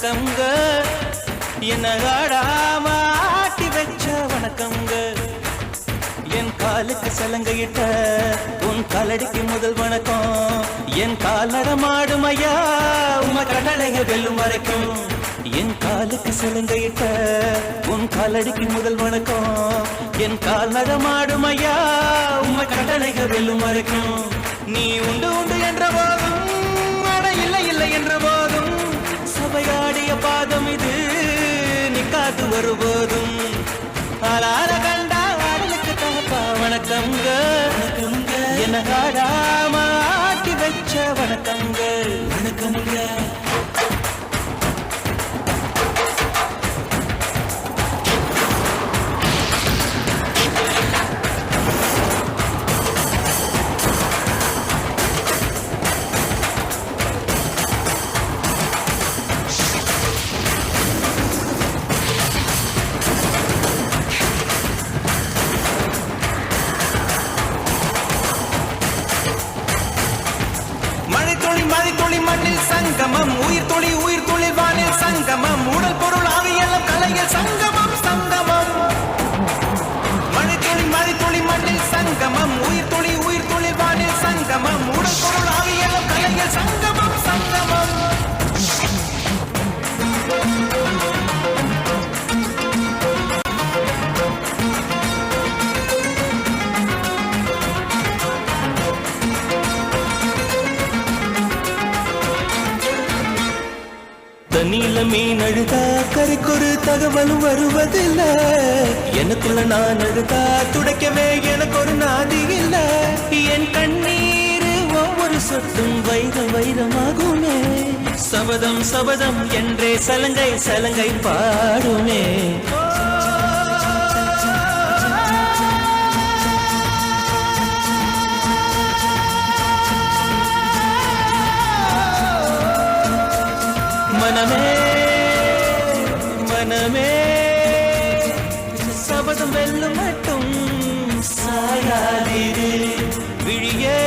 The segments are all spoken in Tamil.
வணக்கம்ங்க என்ன ஆடாம ஆட்டி வச்ச வணக்கம்ங்க என் காலுக்கு சலங்கையிட்ட உன் காலடிக்கு முதல் வணக்கம் என் கால் நடமாடும் ஐயா உம கடலைய வெல்லும் வரைக்கும் என் காலுக்கு சலங்கையிட்ட உன் காலடிக்கு முதல் வணக்கம் என் கால் நடமாடும் ஐயா உம கடலைய வெல்லும் வரைக்கும் நீ உண்டு உண்டு என்ற போதும் அட இல்லை இல்லை என்ற போதும் சபையாடிய பாதம் இது நிக்காது வருபோதும் ஆளார கண்டா ஆடலுக்கு தகப்பா வணக்கம்ங்க என்ன ஆடாம ஆட்டி வச்ச வணக்கம்ங்க வணக்கம்ங்க மழைத்துளி மண்ணில் சங்கமம் உயிர் துளி வானில் சங்கமம் உடல் பொருள் ஆவியெல்லாம் கலையில் சங்கமம் சங்கமம் மழைத்துளி மண்ணில் சங்கமம் உயிர் துளி வானில் சங்கமம் உடல் பொருள் ஆவியெல்லாம் கலையில் சங்கமம் சங்கமம் தண்ணியில மீன் அழுதா கரைக்கொரு தகவலும் வருவதில்ல எனக்குள்ள நான் அழுதா துடைக்கவே எனக்கு ஒரு நாதி இல்ல என் கண்ணீர் ஒவ்வொரு சொட்டும் வைரமாகுமே சபதம் சபதம் என்றே சலங்கை பாடுமே மனமே சபதம் வெல்லும் மட்டும் சாயாதிரு விழியே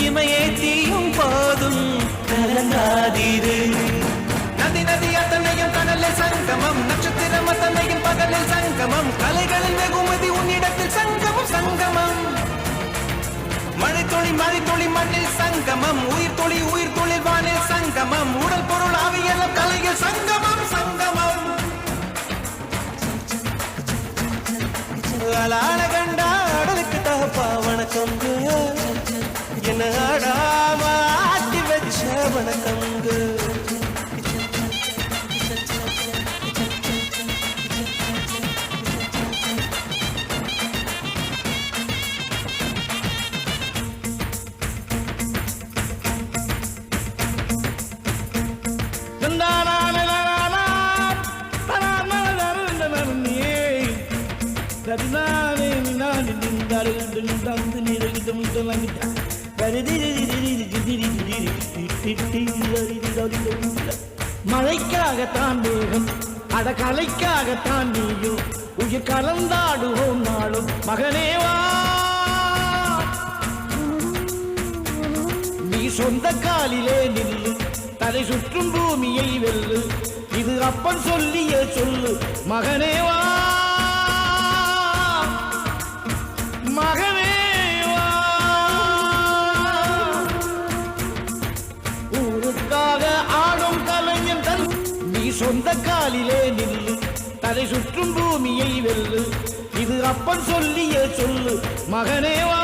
இமையே தீயும் போதும் கலங்காதிரு நதி அத்தனையும் கடலில் சங்கமம் நட்சத்திரம் அத்தனையும் பகலில் சங்கமம் கலைகளின் வெகுமதி உன்னிடத்தில் சங்கமம் சங்கமம் மழைத்துளி மண்ணில் சங்கமம் உயிர் துளி வானில் சங்கமம் உடல் பொருள் ஆவியெல்லாம் கலையில் சங்கமம் சங்கமம் அலான கண்டா அடலுக்கு தகப்பா வணக்கம்ங்க என்ன ஆடாம ஆட்டி வச்ச வணக்கம்ங்க மழைக்காகத்தான் வேகம் அட கலைக்காகத்தான் நீயும் உயிர் கலந்தாடுவோம் நாளும் மகனேவா நீ சொந்த காலிலே நில்லு தலை சுற்றும் பூமியை வெல்லு இது அப்பன் சொல்லிய சொல்லு மகனேவா மகனேவா ஊருக்காக ஆடும் கலைஞன் தன் நீ சொந்த காலிலே நில்லு தலை சுற்றும் பூமியை வெல்லு இது அப்பன் சொல்லிய சொல்லு மகனேவா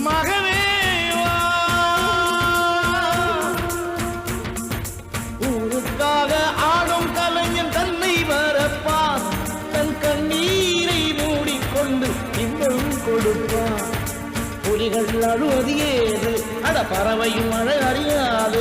மகனேவா ஊருக்காக ஆடும் கலைஞன் தன்னை வரப்பான் தன் கண்ணீரை மூடிக்கொண்டு இன்னும் கொடுப்பான் புலிகள் அழுவது ஏது அட பறவையும் மழை அறியாது